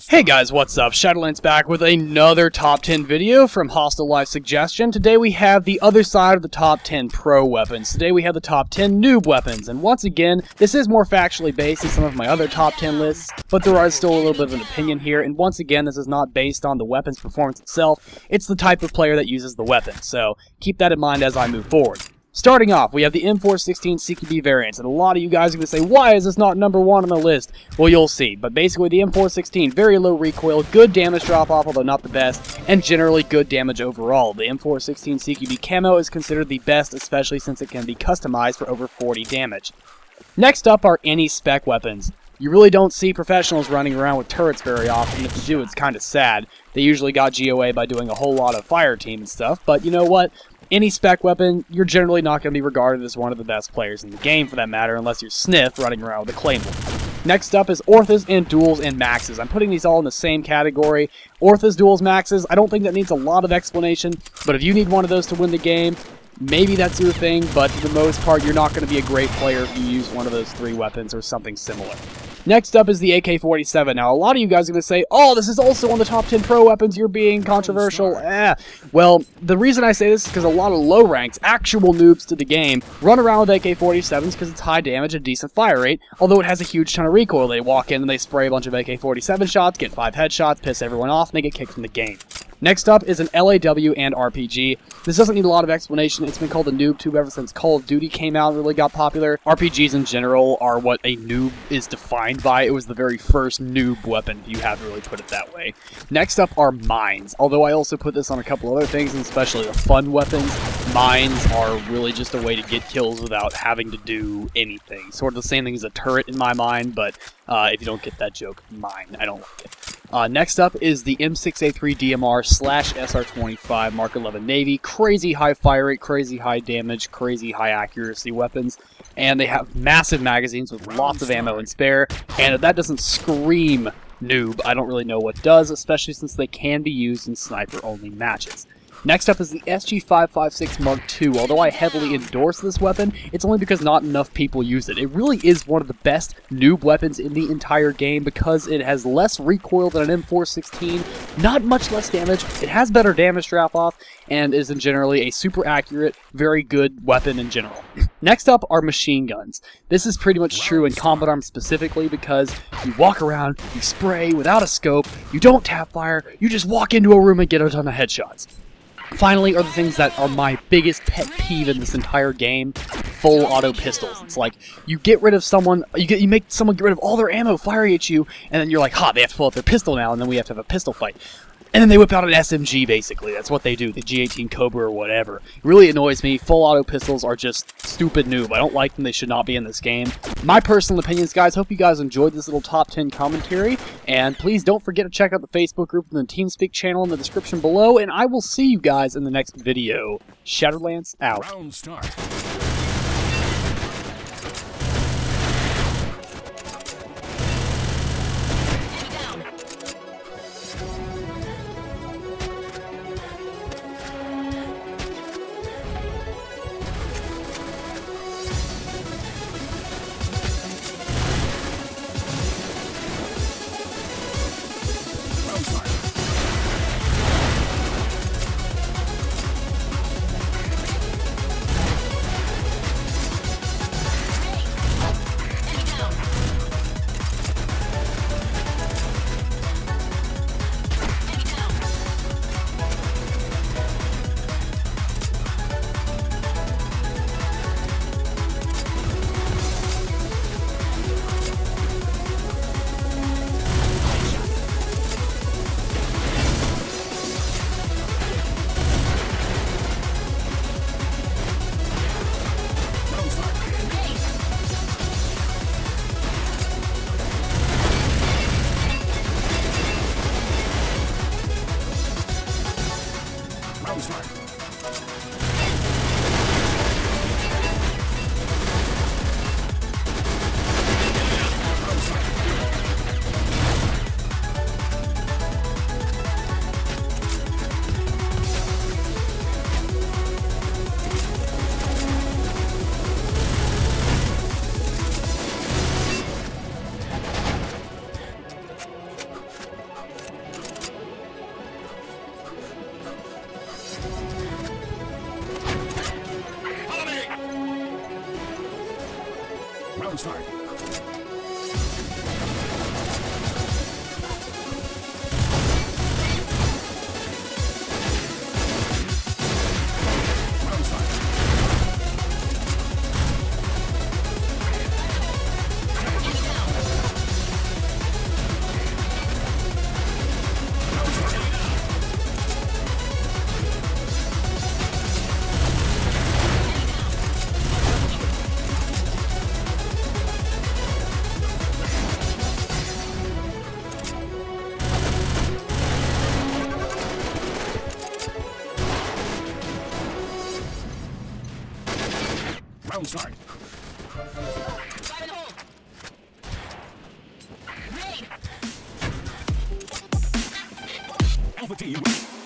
Hey guys, what's up? Shadowlands back with another top 10 video from Hostile Life Suggestion. Today we have the other side of the top 10 pro weapons. Today we have the top 10 noob weapons. And once again, this is more factually based than some of my other top 10 lists, but there is still a little bit of an opinion here. And once again, this is not based on the weapon's performance itself. It's the type of player that uses the weapon. So keep that in mind as I move forward. Starting off, we have the M416 CQB variants, and a lot of you guys are going to say, why is this not number one on the list? Well, you'll see, but basically the M416, very low recoil, good damage drop-off, although not the best, and generally good damage overall. The M416 CQB camo is considered the best, especially since it can be customized for over 40 damage. Next up are any spec weapons. You really don't see professionals running around with turrets very often. If you do, it's kind of sad. They usually got GOA by doing a whole lot of fire team and stuff, but you know what? Any spec weapon, you're generally not going to be regarded as one of the best players in the game for that matter, unless you're Sniff running around with a Claymore. Next up is Orthas and Duels and Maxes. I'm putting these all in the same category. Orthas, Duels, Maxes, I don't think that needs a lot of explanation, but if you need one of those to win the game, maybe that's your thing, but for the most part, you're not going to be a great player if you use one of those three weapons or something similar. Next up is the AK-47. Now, a lot of you guys are going to say, oh, this is also on the top 10 pro weapons, you're being controversial. Well, the reason I say this is because a lot of low ranks, actual noobs to the game, run around with AK-47s because it's high damage and decent fire rate, although it has a huge ton of recoil. They walk in and they spray a bunch of AK-47 shots, get 5 headshots, piss everyone off, and they get kicked from the game. Next up is an LAW and RPG. This doesn't need a lot of explanation. It's been called a noob tube ever since Call of Duty came out and really got popular. RPGs in general are what a noob is defined by. It was the very first noob weapon, if you have to really put it that way. Next up are mines. Although I also put this on a couple other things, and especially the fun weapons, mines are really just a way to get kills without having to do anything. Sort of the same thing as a turret in my mind, but if you don't get that joke, mine. I don't like it. Next up is the M6A3 DMR / SR25 Mark 11 Navy. Crazy high fire rate, crazy high damage, crazy high accuracy weapons. And they have massive magazines with lots of ammo and spare. And if that doesn't scream noob, I don't really know what does, especially since they can be used in sniper-only matches. Next up is the SG556 Mark II. Although I heavily endorse this weapon, it's only because not enough people use it. It really is one of the best noob weapons in the entire game because it has less recoil than an M416, not much less damage, it has better damage drop-off, and is generally a super accurate, very good weapon in general. Next up are machine guns. This is pretty much true in combat arms specifically because you walk around, you spray without a scope, you don't tap fire, you just walk into a room and get a ton of headshots. Finally are the things that are my biggest pet peeve in this entire game, full auto pistols. It's like, you get rid of someone, you make someone get rid of all their ammo firing at you, and then you're like, ha, they have to pull out their pistol now, and then we have to have a pistol fight. And then they whip out an SMG, basically. That's what they do, the G18 Cobra or whatever. It really annoys me. Full auto pistols are just stupid noob. I don't like them. They should not be in this game. My personal opinions, guys. Hope you guys enjoyed this little top 10 commentary. And please don't forget to check out the Facebook group and the TeamSpeak channel in the description below. And I will see you guys in the next video. Shadowlands out. Round start. Round start. Round start. Fire in the hole. Raid. Alpha team.